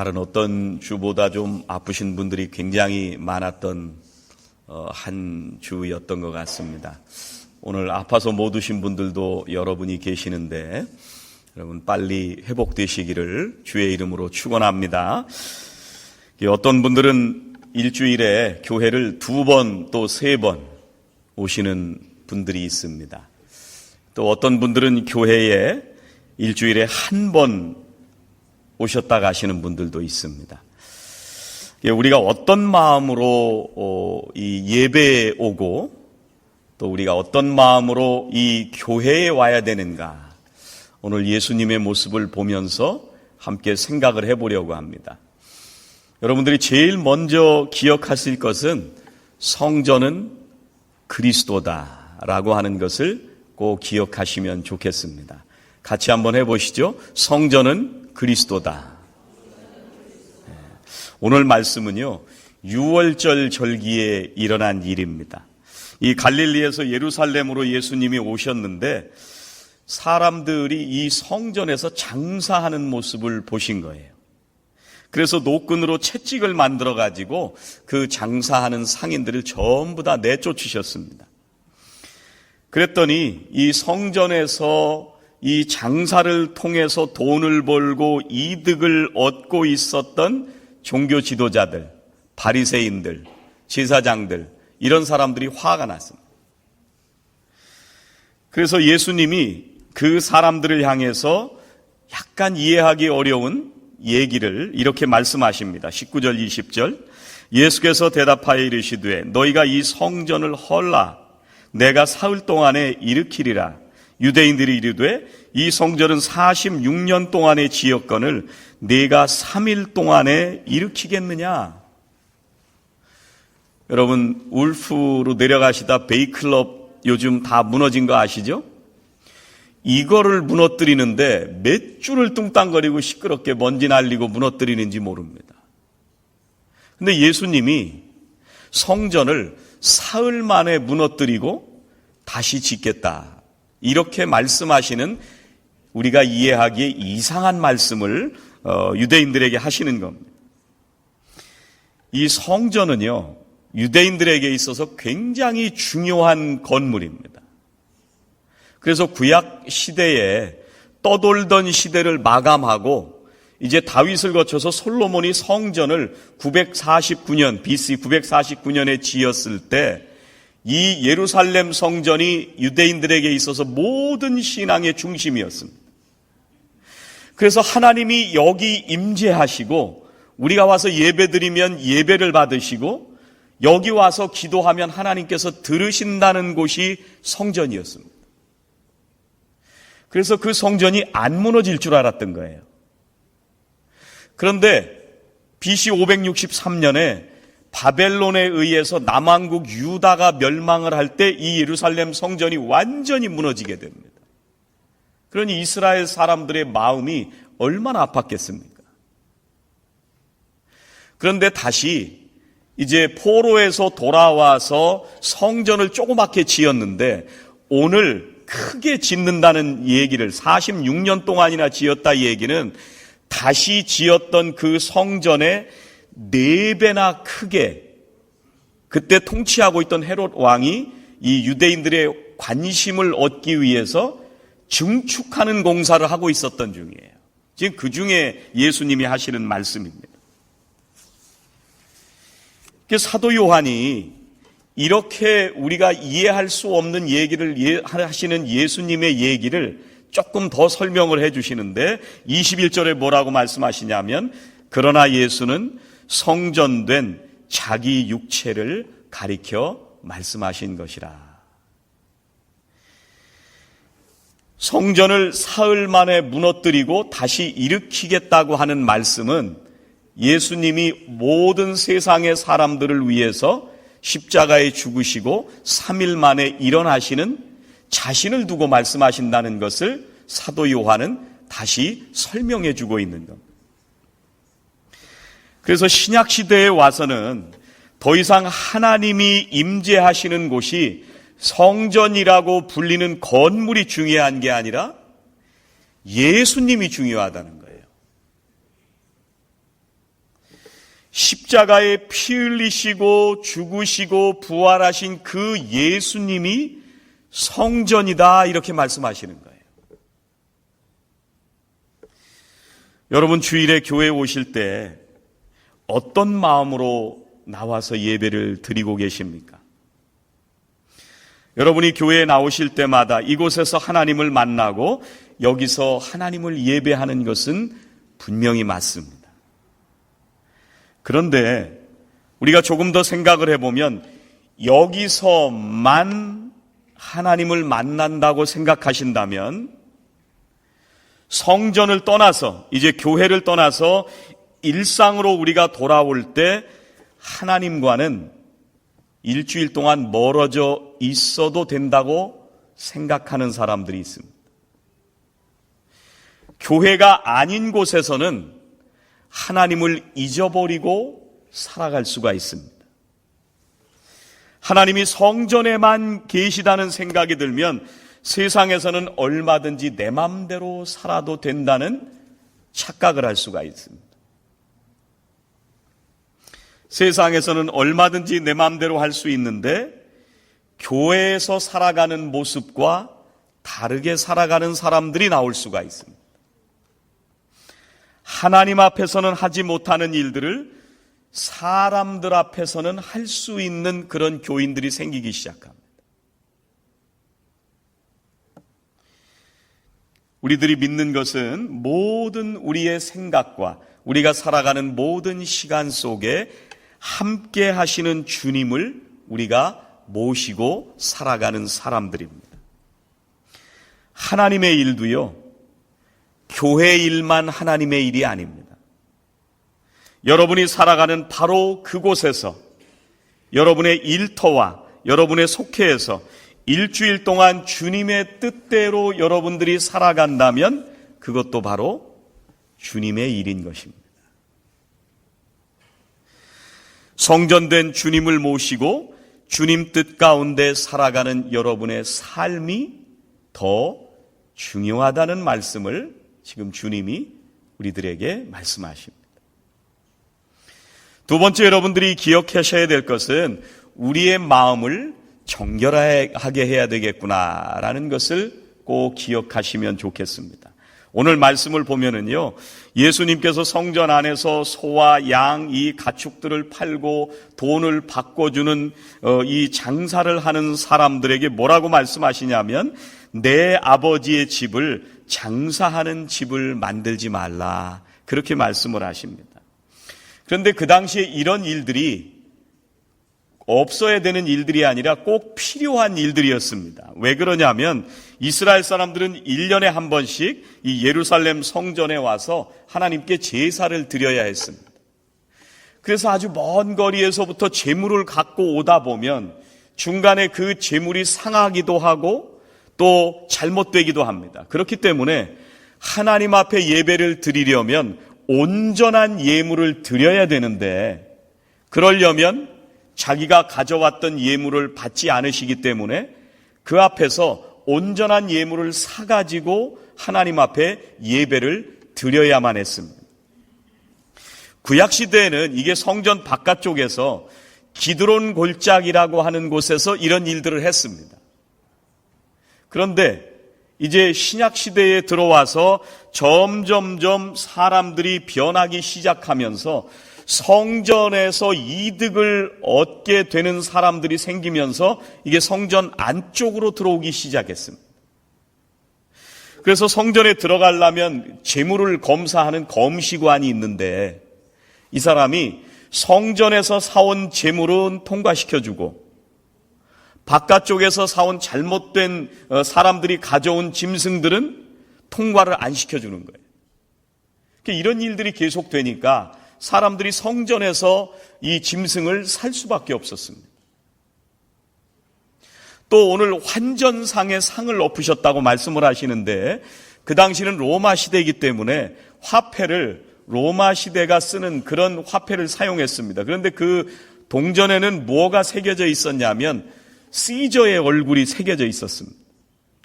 다른 어떤 주보다 좀 아프신 분들이 굉장히 많았던 한 주였던 것 같습니다. 오늘 아파서 못 오신 분들도 여러분이 계시는데 여러분 빨리 회복되시기를 주의 이름으로 축원합니다. 어떤 분들은 일주일에 교회를 2번 또 3번 오시는 분들이 있습니다. 또 어떤 분들은 교회에 일주일에 1번 오셨다 가시는 분들도 있습니다. 우리가 어떤 마음으로 이 예배에 오고 또 우리가 어떤 마음으로 이 교회에 와야 되는가, 오늘 예수님의 모습을 보면서 함께 생각을 해보려고 합니다. 여러분들이 제일 먼저 기억하실 것은 성전은 그리스도다라고 하는 것을 꼭 기억하시면 좋겠습니다. 같이 한번 해보시죠. 성전은 그리스도다. 오늘 말씀은요, 유월절 절기에 일어난 일입니다. 이 갈릴리에서 예루살렘으로 예수님이 오셨는데 사람들이 이 성전에서 장사하는 모습을 보신 거예요. 그래서 노끈으로 채찍을 만들어 가지고 그 장사하는 상인들을 전부 다 내쫓으셨습니다. 그랬더니 이 성전에서 이 장사를 통해서 돈을 벌고 이득을 얻고 있었던 종교 지도자들, 바리새인들, 제사장들, 이런 사람들이 화가 났습니다. 그래서 예수님이 그 사람들을 향해서 약간 이해하기 어려운 얘기를 이렇게 말씀하십니다. 19절 20절 예수께서 대답하여 이르시되 너희가 이 성전을 헐라 내가 사흘 동안에 일으키리라. 유대인들이 이르되 이 성전은 46년 동안의 지었건을 네가 3일 동안에 일으키겠느냐. 여러분 울프로 내려가시다 베이클럽 요즘 다 무너진 거 아시죠? 이거를 무너뜨리는데 몇 줄을 뚱땅거리고 시끄럽게 먼지 날리고 무너뜨리는지 모릅니다. 근데 예수님이 성전을 사흘 만에 무너뜨리고 다시 짓겠다, 이렇게 말씀하시는, 우리가 이해하기에 이상한 말씀을 유대인들에게 하시는 겁니다. 이 성전은요, 유대인들에게 있어서 굉장히 중요한 건물입니다. 그래서 구약 시대에 떠돌던 시대를 마감하고 이제 다윗을 거쳐서 솔로몬이 성전을 949년, BC 949년에 지었을 때 이 예루살렘 성전이 유대인들에게 있어서 모든 신앙의 중심이었습니다. 그래서 하나님이 여기 임재하시고 우리가 와서 예배드리면 예배를 받으시고 여기 와서 기도하면 하나님께서 들으신다는 곳이 성전이었습니다. 그래서 그 성전이 안 무너질 줄 알았던 거예요. 그런데 BC 563년에 바벨론에 의해서 남왕국 유다가 멸망을 할 때 이 예루살렘 성전이 완전히 무너지게 됩니다. 그러니 이스라엘 사람들의 마음이 얼마나 아팠겠습니까? 그런데 다시 이제 포로에서 돌아와서 성전을 조그맣게 지었는데 오늘 크게 짓는다는 얘기를 46년 동안이나 지었다 얘기는 다시 지었던 그 성전의 4배나 크게, 그때 통치하고 있던 헤롯 왕이 이 유대인들의 관심을 얻기 위해서 증축하는 공사를 하고 있었던 중이에요. 지금 그 중에 예수님이 하시는 말씀입니다. 사도 요한이 이렇게 우리가 이해할 수 없는 얘기를 하시는 예수님의 얘기를 조금 더 설명을 해 주시는데 21절에 뭐라고 말씀하시냐면 그러나 예수는 성전된 자기 육체를 가리켜 말씀하신 것이라. 성전을 사흘 만에 무너뜨리고 다시 일으키겠다고 하는 말씀은 예수님이 모든 세상의 사람들을 위해서 십자가에 죽으시고 3일 만에 일어나시는 자신을 두고 말씀하신다는 것을 사도 요한은 다시 설명해 주고 있는 겁니다. 그래서 신약 시대에 와서는 더 이상 하나님이 임재하시는 곳이 성전이라고 불리는 건물이 중요한 게 아니라 예수님이 중요하다는 거예요. 십자가에 피 흘리시고 죽으시고 부활하신 그 예수님이 성전이다, 이렇게 말씀하시는 거예요. 여러분, 주일에 교회에 오실 때 어떤 마음으로 나와서 예배를 드리고 계십니까? 여러분이 교회에 나오실 때마다 이곳에서 하나님을 만나고 여기서 하나님을 예배하는 것은 분명히 맞습니다. 그런데 우리가 조금 더 생각을 해보면 여기서만 하나님을 만난다고 생각하신다면 성전을 떠나서, 이제 교회를 떠나서 일상으로 우리가 돌아올 때 하나님과는 일주일 동안 멀어져 있어도 된다고 생각하는 사람들이 있습니다. 교회가 아닌 곳에서는 하나님을 잊어버리고 살아갈 수가 있습니다. 하나님이 성전에만 계시다는 생각이 들면 세상에서는 얼마든지 내 마음대로 살아도 된다는 착각을 할 수가 있습니다. 세상에서는 얼마든지 내 마음대로 할 수 있는데 교회에서 살아가는 모습과 다르게 살아가는 사람들이 나올 수가 있습니다. 하나님 앞에서는 하지 못하는 일들을 사람들 앞에서는 할 수 있는 그런 교인들이 생기기 시작합니다. 우리들이 믿는 것은 모든 우리의 생각과 우리가 살아가는 모든 시간 속에 함께 하시는 주님을 우리가 모시고 살아가는 사람들입니다. 하나님의 일도요, 교회 일만 하나님의 일이 아닙니다. 여러분이 살아가는 바로 그곳에서 여러분의 일터와 여러분의 속회에서 일주일 동안 주님의 뜻대로 여러분들이 살아간다면 그것도 바로 주님의 일인 것입니다. 성전된 주님을 모시고 주님 뜻 가운데 살아가는 여러분의 삶이 더 중요하다는 말씀을 지금 주님이 우리들에게 말씀하십니다. 두 번째, 여러분들이 기억하셔야 될 것은 우리의 마음을 정결하게 해야 되겠구나라는 것을 꼭 기억하시면 좋겠습니다. 오늘 말씀을 보면은요, 예수님께서 성전 안에서 소와 양, 이 가축들을 팔고 돈을 바꿔주는 이 장사를 하는 사람들에게 뭐라고 말씀하시냐면 내 아버지의 집을 장사하는 집을 만들지 말라, 그렇게 말씀을 하십니다. 그런데 그 당시에 이런 일들이 없어야 되는 일들이 아니라 꼭 필요한 일들이었습니다. 왜 그러냐면 이스라엘 사람들은 1년에 한 번씩 이 예루살렘 성전에 와서 하나님께 제사를 드려야 했습니다. 그래서 아주 먼 거리에서부터 제물을 갖고 오다 보면 중간에 그 제물이 상하기도 하고 또 잘못되기도 합니다. 그렇기 때문에 하나님 앞에 예배를 드리려면 온전한 예물을 드려야 되는데 그러려면 자기가 가져왔던 예물을 받지 않으시기 때문에 그 앞에서 온전한 예물을 사가지고 하나님 앞에 예배를 드려야만 했습니다. 구약시대에는 이게 성전 바깥쪽에서 기드론 골짜기라고 하는 곳에서 이런 일들을 했습니다. 그런데 이제 신약시대에 들어와서 점점점 사람들이 변하기 시작하면서 성전에서 이득을 얻게 되는 사람들이 생기면서 이게 성전 안쪽으로 들어오기 시작했습니다. 그래서 성전에 들어가려면 재물을 검사하는 검시관이 있는데 이 사람이 성전에서 사온 재물은 통과시켜주고 바깥쪽에서 사온 잘못된 사람들이 가져온 짐승들은 통과를 안 시켜주는 거예요. 이런 일들이 계속되니까 사람들이 성전에서 이 짐승을 살 수밖에 없었습니다. 또 오늘 환전상의 상을 엎으셨다고 말씀을 하시는데 그 당시는 로마 시대이기 때문에 화폐를 로마 시대가 쓰는 그런 화폐를 사용했습니다. 그런데 그 동전에는 뭐가 새겨져 있었냐면 시저의 얼굴이 새겨져 있었습니다.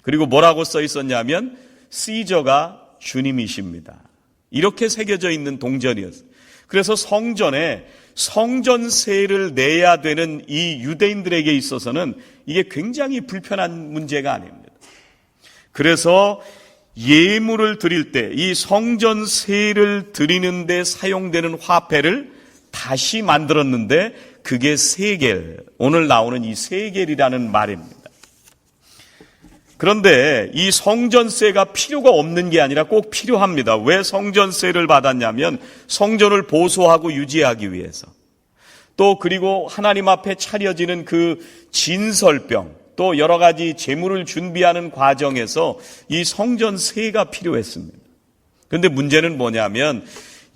그리고 뭐라고 써 있었냐면 시저가 주님이십니다. 이렇게 새겨져 있는 동전이었어요. 그래서 성전에 성전세를 내야 되는 이 유대인들에게 있어서는 이게 굉장히 불편한 문제가 아닙니다. 그래서 예물을 드릴 때 이 성전세를 드리는 데 사용되는 화폐를 다시 만들었는데 그게 세겔, 오늘 나오는 이 세겔이라는 말입니다. 그런데 이 성전세가 필요가 없는 게 아니라 꼭 필요합니다. 왜 성전세를 받았냐면 성전을 보수하고 유지하기 위해서. 또 그리고 하나님 앞에 차려지는 그 진설병, 또 여러 가지 제물을 준비하는 과정에서 이 성전세가 필요했습니다. 그런데 문제는 뭐냐면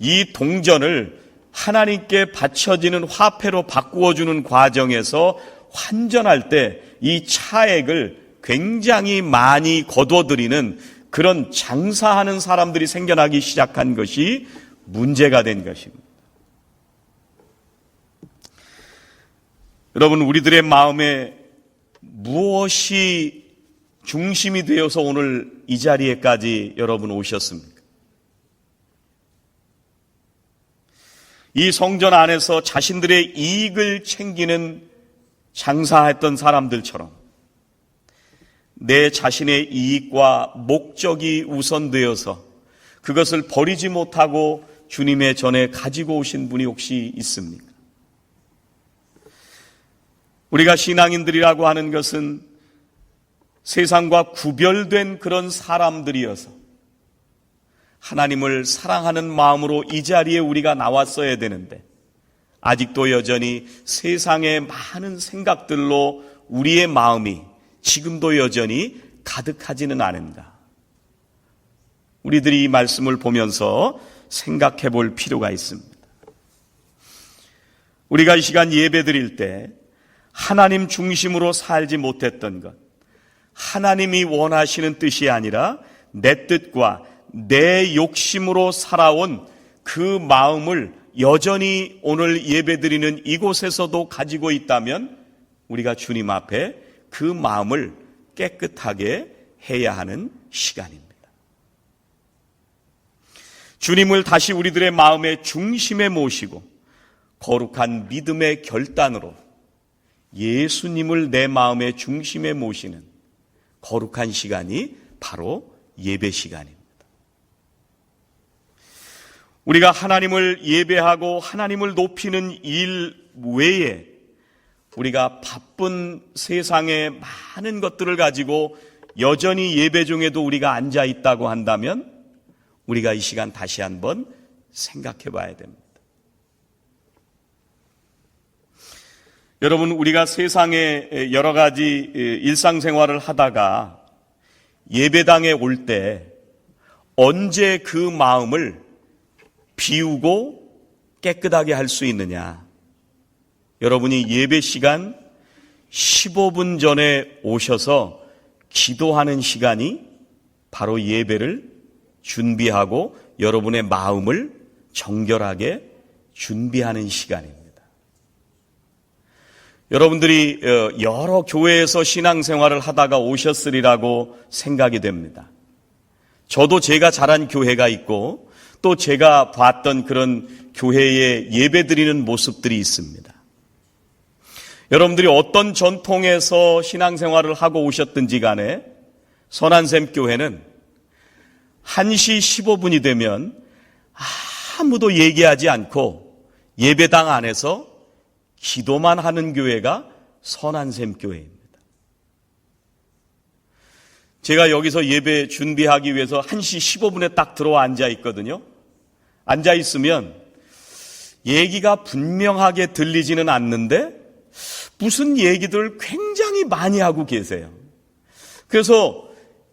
이 동전을 하나님께 바쳐지는 화폐로 바꾸어주는 과정에서 환전할 때 이 차액을 굉장히 많이 거둬들이는 그런 장사하는 사람들이 생겨나기 시작한 것이 문제가 된 것입니다. 여러분, 우리들의 마음에 무엇이 중심이 되어서 오늘 이 자리에까지 여러분 오셨습니까? 이 성전 안에서 자신들의 이익을 챙기는 장사했던 사람들처럼 내 자신의 이익과 목적이 우선되어서 그것을 버리지 못하고 주님의 전에 가지고 오신 분이 혹시 있습니까? 우리가 신앙인들이라고 하는 것은 세상과 구별된 그런 사람들이어서 하나님을 사랑하는 마음으로 이 자리에 우리가 나왔어야 되는데 아직도 여전히 세상의 많은 생각들로 우리의 마음이 지금도 여전히 가득하지는 않은가. 우리들이 이 말씀을 보면서 생각해 볼 필요가 있습니다. 우리가 이 시간 예배 드릴 때 하나님 중심으로 살지 못했던 것, 하나님이 원하시는 뜻이 아니라 내 뜻과 내 욕심으로 살아온 그 마음을 여전히 오늘 예배드리는 이곳에서도 가지고 있다면 우리가 주님 앞에 그 마음을 깨끗하게 해야 하는 시간입니다. 주님을 다시 우리들의 마음의 중심에 모시고 거룩한 믿음의 결단으로 예수님을 내 마음의 중심에 모시는 거룩한 시간이 바로 예배 시간입니다. 우리가 하나님을 예배하고 하나님을 높이는 일 외에 우리가 바쁜 세상의 많은 것들을 가지고 여전히 예배 중에도 우리가 앉아 있다고 한다면 우리가 이 시간 다시 한번 생각해 봐야 됩니다. 여러분, 우리가 세상에 여러 가지 일상생활을 하다가 예배당에 올 때 언제 그 마음을 비우고 깨끗하게 할 수 있느냐? 여러분이 예배 시간 15분 전에 오셔서 기도하는 시간이 바로 예배를 준비하고 여러분의 마음을 정결하게 준비하는 시간입니다. 여러분들이 여러 교회에서 신앙생활을 하다가 오셨으리라고 생각이 됩니다. 저도 제가 자란 교회가 있고 또 제가 봤던 그런 교회의 예배드리는 모습들이 있습니다. 여러분들이 어떤 전통에서 신앙생활을 하고 오셨든지 간에 선한샘 교회는 1시 15분이 되면 아무도 얘기하지 않고 예배당 안에서 기도만 하는 교회가 선한샘 교회입니다. 제가 여기서 예배 준비하기 위해서 1시 15분에 딱 들어와 앉아 있거든요. 앉아 있으면 얘기가 분명하게 들리지는 않는데 무슨 얘기들을 굉장히 많이 하고 계세요. 그래서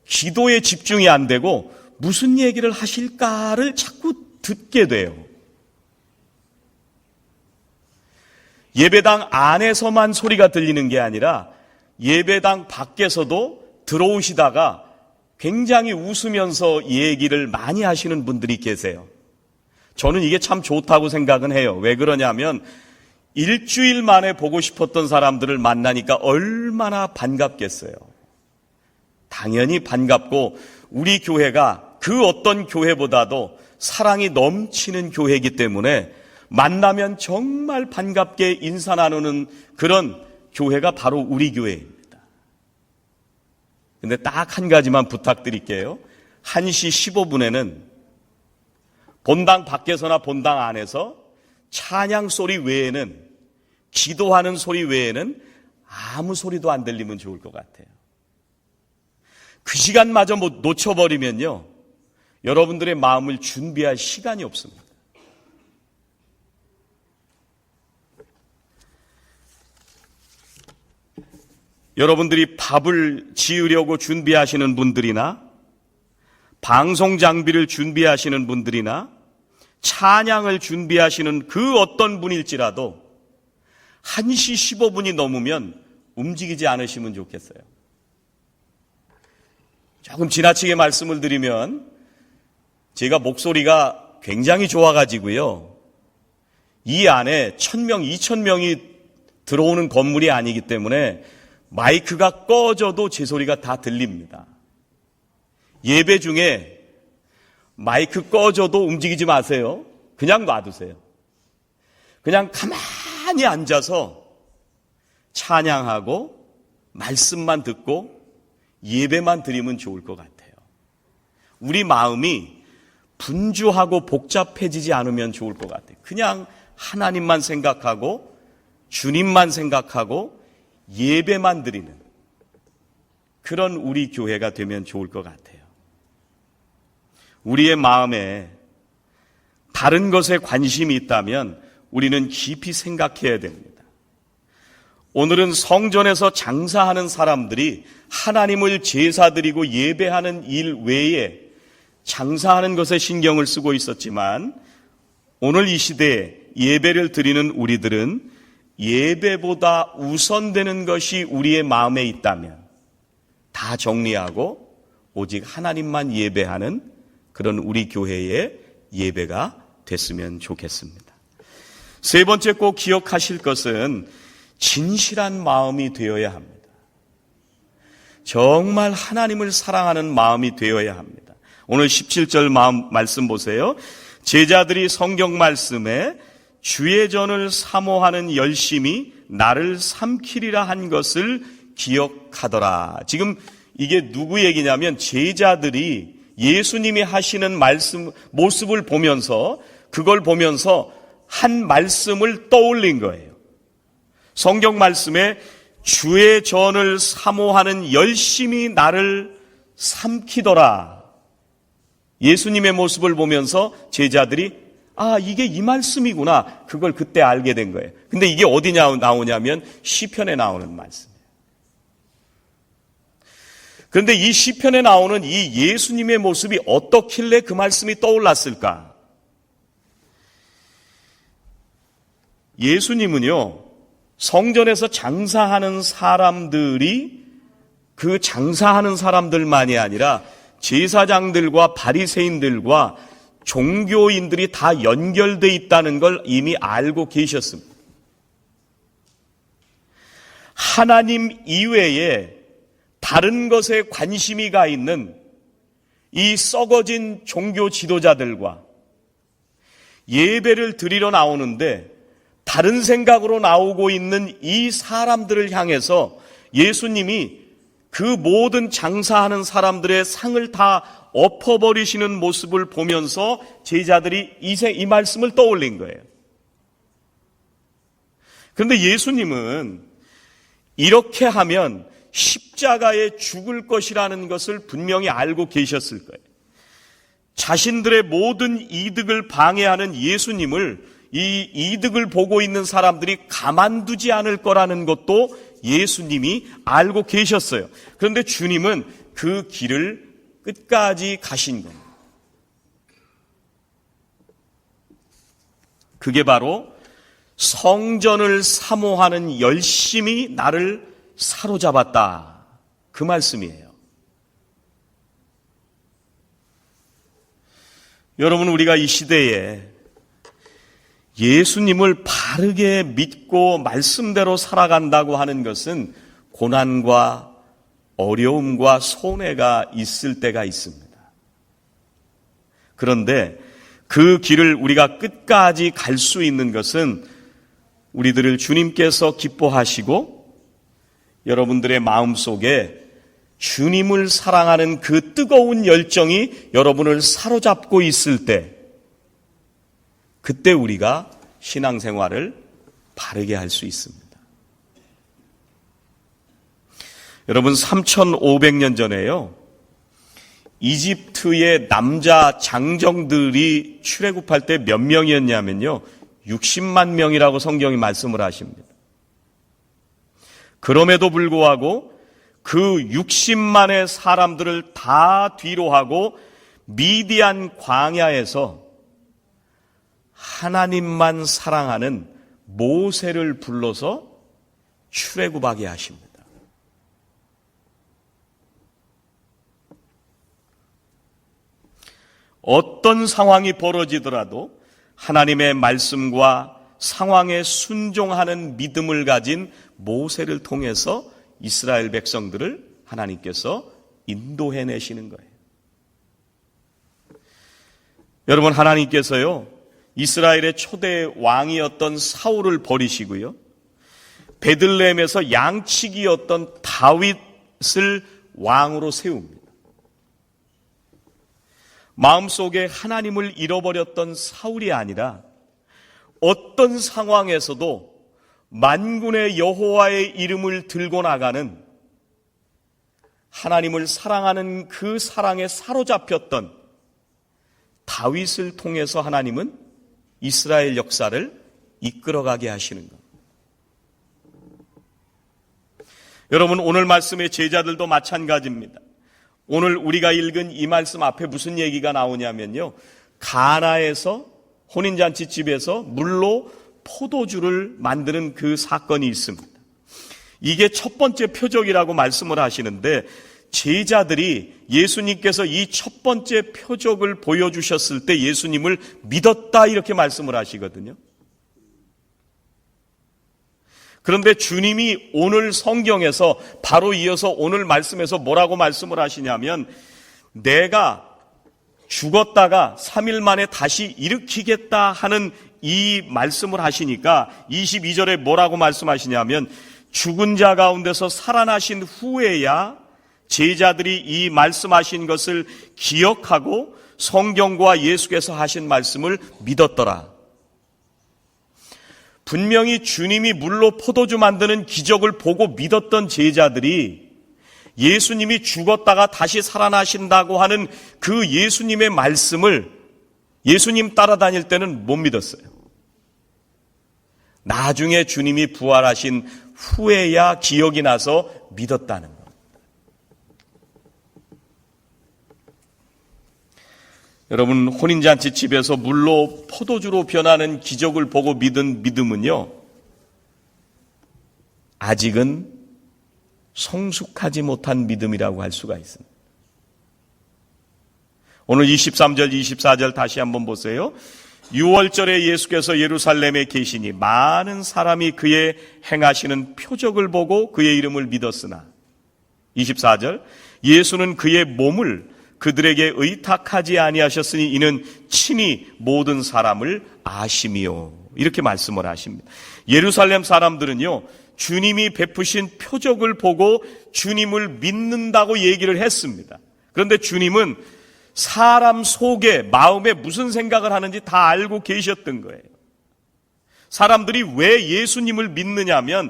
기도에 집중이 안 되고 무슨 얘기를 하실까를 자꾸 듣게 돼요. 예배당 안에서만 소리가 들리는 게 아니라 예배당 밖에서도 들어오시다가 굉장히 웃으면서 얘기를 많이 하시는 분들이 계세요. 저는 이게 참 좋다고 생각은 해요. 왜 그러냐면 일주일 만에 보고 싶었던 사람들을 만나니까 얼마나 반갑겠어요. 당연히 반갑고 우리 교회가 그 어떤 교회보다도 사랑이 넘치는 교회이기 때문에 만나면 정말 반갑게 인사 나누는 그런 교회가 바로 우리 교회입니다. 근데 딱 한 가지만 부탁드릴게요. 1시 15분에는 본당 밖에서나 본당 안에서 찬양 소리 외에는, 기도하는 소리 외에는 아무 소리도 안 들리면 좋을 것 같아요. 그 시간마저 놓쳐버리면요, 여러분들의 마음을 준비할 시간이 없습니다. 여러분들이 밥을 지으려고 준비하시는 분들이나 방송 장비를 준비하시는 분들이나 찬양을 준비하시는 그 어떤 분일지라도 1시 15분이 넘으면 움직이지 않으시면 좋겠어요. 조금 지나치게 말씀을 드리면 제가 목소리가 굉장히 좋아가지고요, 이 안에 1000명, 2000명이 들어오는 건물이 아니기 때문에 마이크가 꺼져도 제 소리가 다 들립니다. 예배 중에 마이크 꺼져도 움직이지 마세요. 그냥 놔두세요. 그냥 가만히 앉아서 찬양하고 말씀만 듣고 예배만 드리면 좋을 것 같아요. 우리 마음이 분주하고 복잡해지지 않으면 좋을 것 같아요. 그냥 하나님만 생각하고 주님만 생각하고 예배만 드리는 그런 우리 교회가 되면 좋을 것 같아요. 우리의 마음에 다른 것에 관심이 있다면 우리는 깊이 생각해야 됩니다. 오늘은 성전에서 장사하는 사람들이 하나님을 제사드리고 예배하는 일 외에 장사하는 것에 신경을 쓰고 있었지만, 오늘 이 시대에 예배를 드리는 우리들은 예배보다 우선되는 것이 우리의 마음에 있다면 다 정리하고 오직 하나님만 예배하는 그런 우리 교회의 예배가 됐으면 좋겠습니다. 세 번째 꼭 기억하실 것은 진실한 마음이 되어야 합니다. 정말 하나님을 사랑하는 마음이 되어야 합니다. 오늘 17절 말씀 보세요. 제자들이 성경 말씀에 주의 전을 사모하는 열심이 나를 삼키리라 한 것을 기억하더라. 지금 이게 누구 얘기냐면 제자들이 예수님이 하시는 말씀, 모습을 보면서, 그걸 보면서 한 말씀을 떠올린 거예요. 성경 말씀에 주의 전을 사모하는 열심이 나를 삼키더라. 예수님의 모습을 보면서 제자들이 이게 이 말씀이구나. 그걸 그때 알게 된 거예요. 근데 이게 어디 나오냐면 시편에 나오는 말씀이에요. 그런데 이 시편에 나오는 이 예수님의 모습이 어떻길래 그 말씀이 떠올랐을까? 예수님은요, 성전에서 장사하는 사람들이 그 장사하는 사람들만이 아니라 제사장들과 바리새인들과 종교인들이 다 연결되어 있다는 걸 이미 알고 계셨습니다. 하나님 이외에 다른 것에 관심이 가 있는 이 썩어진 종교 지도자들과 예배를 드리러 나오는데 다른 생각으로 나오고 있는 이 사람들을 향해서 예수님이 그 모든 장사하는 사람들의 상을 다 엎어버리시는 모습을 보면서 제자들이 이 말씀을 떠올린 거예요. 그런데 예수님은 이렇게 하면 십자가에 죽을 것이라는 것을 분명히 알고 계셨을 거예요. 자신들의 모든 이득을 방해하는 예수님을, 이 이득을 보고 있는 사람들이 가만두지 않을 거라는 것도 예수님이 알고 계셨어요. 그런데 주님은 그 길을 끝까지 가신 겁니다. 그게 바로 성전을 사모하는 열심이 나를 사로잡았다. 그 말씀이에요. 여러분, 우리가 이 시대에 예수님을 바르게 믿고 말씀대로 살아간다고 하는 것은 고난과 어려움과 손해가 있을 때가 있습니다. 그런데 그 길을 우리가 끝까지 갈 수 있는 것은 우리들을 주님께서 기뻐하시고 여러분들의 마음속에 주님을 사랑하는 그 뜨거운 열정이 여러분을 사로잡고 있을 때, 그때 우리가 신앙생활을 바르게 할 수 있습니다. 여러분, 3,500년 전에요, 이집트의 남자 장정들이 출애굽할 때 몇 명이었냐면요, 60만 명이라고 성경이 말씀을 하십니다. 그럼에도 불구하고 그 60만의 사람들을 다 뒤로하고 미디안 광야에서 하나님만 사랑하는 모세를 불러서 출애굽하게 하십니다. 어떤 상황이 벌어지더라도 하나님의 말씀과 상황에 순종하는 믿음을 가진 모세를 통해서 이스라엘 백성들을 하나님께서 인도해내시는 거예요. 여러분, 하나님께서요, 이스라엘의 초대 왕이었던 사울을 버리시고요, 베들레헴에서 양치기였던 다윗을 왕으로 세웁니다. 마음속에 하나님을 잃어버렸던 사울이 아니라 어떤 상황에서도 만군의 여호와의 이름을 들고 나가는, 하나님을 사랑하는 그 사랑에 사로잡혔던 다윗을 통해서 하나님은 이스라엘 역사를 이끌어가게 하시는 것. 여러분, 오늘 말씀의 제자들도 마찬가지입니다. 오늘 우리가 읽은 이 말씀 앞에 무슨 얘기가 나오냐면요, 가나에서, 혼인잔치집에서 물로 포도주를 만드는 그 사건이 있습니다. 이게 첫 번째 표적이라고 말씀을 하시는데, 제자들이 예수님께서 이 첫 번째 표적을 보여주셨을 때 예수님을 믿었다, 이렇게 말씀을 하시거든요. 그런데 주님이 오늘 성경에서 바로 이어서 오늘 말씀에서 뭐라고 말씀을 하시냐면, 내가 죽었다가 3일 만에 다시 일으키겠다 하는 이 말씀을 하시니까 22절에 뭐라고 말씀하시냐면, 죽은 자 가운데서 살아나신 후에야 제자들이 이 말씀하신 것을 기억하고 성경과 예수께서 하신 말씀을 믿었더라. 분명히 주님이 물로 포도주 만드는 기적을 보고 믿었던 제자들이 예수님이 죽었다가 다시 살아나신다고 하는 그 예수님의 말씀을 예수님 따라다닐 때는 못 믿었어요. 나중에 주님이 부활하신 후에야 기억이 나서 믿었다는 것. 여러분, 혼인잔치 집에서 물로 포도주로 변하는 기적을 보고 믿은 믿음은요, 아직은 성숙하지 못한 믿음이라고 할 수가 있습니다. 오늘 23절, 24절 다시 한번 보세요. 6월절에 예수께서 예루살렘에 계시니 많은 사람이 그의 행하시는 표적을 보고 그의 이름을 믿었으나, 24절, 예수는 그의 몸을 그들에게 의탁하지 아니하셨으니 이는 친히 모든 사람을 아심이요, 이렇게 말씀을 하십니다. 예루살렘 사람들은요, 주님이 베푸신 표적을 보고 주님을 믿는다고 얘기를 했습니다. 그런데 주님은 사람 속에, 마음에 무슨 생각을 하는지 다 알고 계셨던 거예요. 사람들이 왜 예수님을 믿느냐면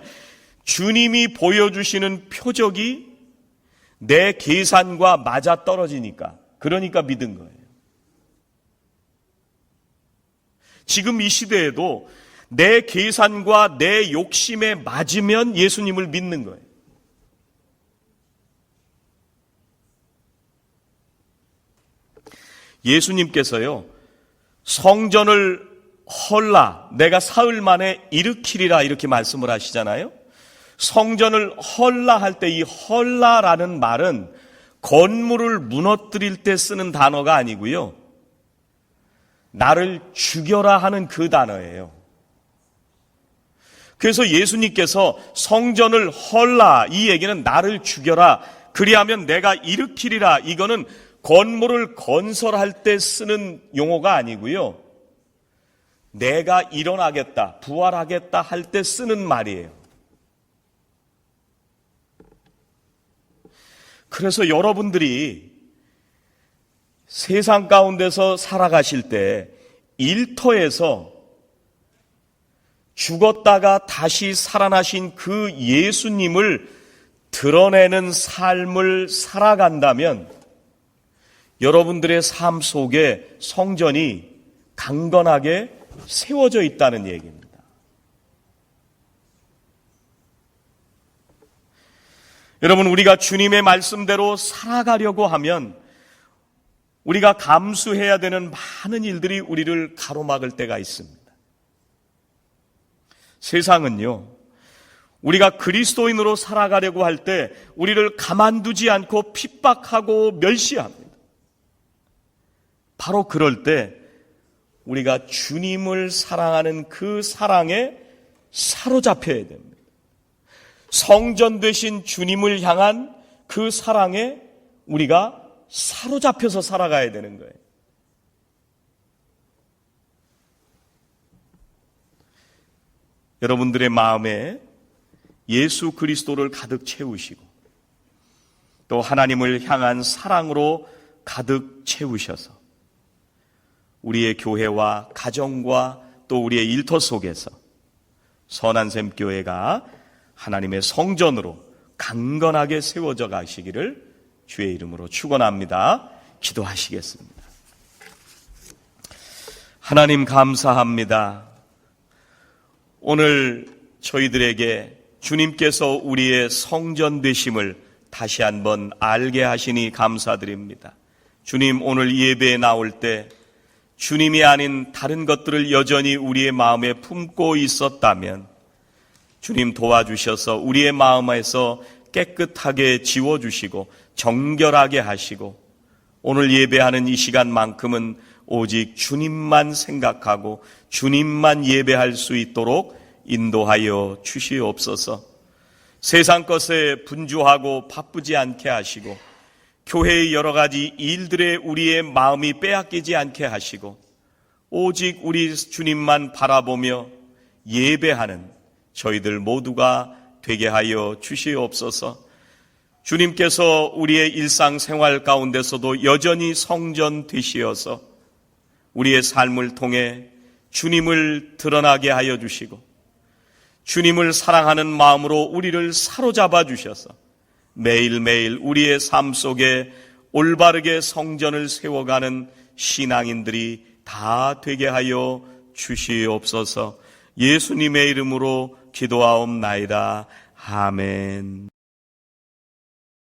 주님이 보여주시는 표적이 내 계산과 맞아 떨어지니까, 그러니까 믿은 거예요. 지금 이 시대에도 내 계산과 내 욕심에 맞으면 예수님을 믿는 거예요. 예수님께서요, 성전을 헐라, 내가 사흘 만에 일으키리라, 이렇게 말씀을 하시잖아요. 성전을 헐라 할 때 이 헐라라는 말은 건물을 무너뜨릴 때 쓰는 단어가 아니고요, 나를 죽여라 하는 그 단어예요. 그래서 예수님께서 성전을 헐라, 이 얘기는 나를 죽여라, 그리하면 내가 일으키리라, 이거는 건물을 건설할 때 쓰는 용어가 아니고요. 내가 일어나겠다, 부활하겠다 할 때 쓰는 말이에요. 그래서 여러분들이 세상 가운데서 살아가실 때 일터에서 죽었다가 다시 살아나신 그 예수님을 드러내는 삶을 살아간다면 여러분들의 삶 속에 성전이 강건하게 세워져 있다는 얘기입니다. 여러분, 우리가 주님의 말씀대로 살아가려고 하면 우리가 감수해야 되는 많은 일들이 우리를 가로막을 때가 있습니다. 세상은요, 우리가 그리스도인으로 살아가려고 할 때 우리를 가만두지 않고 핍박하고 멸시합니다. 바로 그럴 때 우리가 주님을 사랑하는 그 사랑에 사로잡혀야 됩니다. 성전 되신 주님을 향한 그 사랑에 우리가 사로잡혀서 살아가야 되는 거예요. 여러분들의 마음에 예수 그리스도를 가득 채우시고 또 하나님을 향한 사랑으로 가득 채우셔서 우리의 교회와 가정과 또 우리의 일터 속에서 선한샘교회가 하나님의 성전으로 강건하게 세워져 가시기를 주의 이름으로 축원합니다. 기도하시겠습니다. 하나님 감사합니다. 오늘 저희들에게 주님께서 우리의 성전 되심을 다시 한번 알게 하시니 감사드립니다. 주님, 오늘 예배에 나올 때 주님이 아닌 다른 것들을 여전히 우리의 마음에 품고 있었다면 주님 도와주셔서 우리의 마음에서 깨끗하게 지워주시고 정결하게 하시고 오늘 예배하는 이 시간만큼은 오직 주님만 생각하고 주님만 예배할 수 있도록 인도하여 주시옵소서. 세상 것에 분주하고 바쁘지 않게 하시고 교회의 여러 가지 일들에 우리의 마음이 빼앗기지 않게 하시고 오직 우리 주님만 바라보며 예배하는 저희들 모두가 되게 하여 주시옵소서. 주님께서 우리의 일상생활 가운데서도 여전히 성전 되시어서 우리의 삶을 통해 주님을 드러나게 하여 주시고 주님을 사랑하는 마음으로 우리를 사로잡아 주셔서 매일매일 우리의 삶 속에 올바르게 성전을 세워가는 신앙인들이 다 되게 하여 주시옵소서. 예수님의 이름으로 기도하옵나이다. 아멘.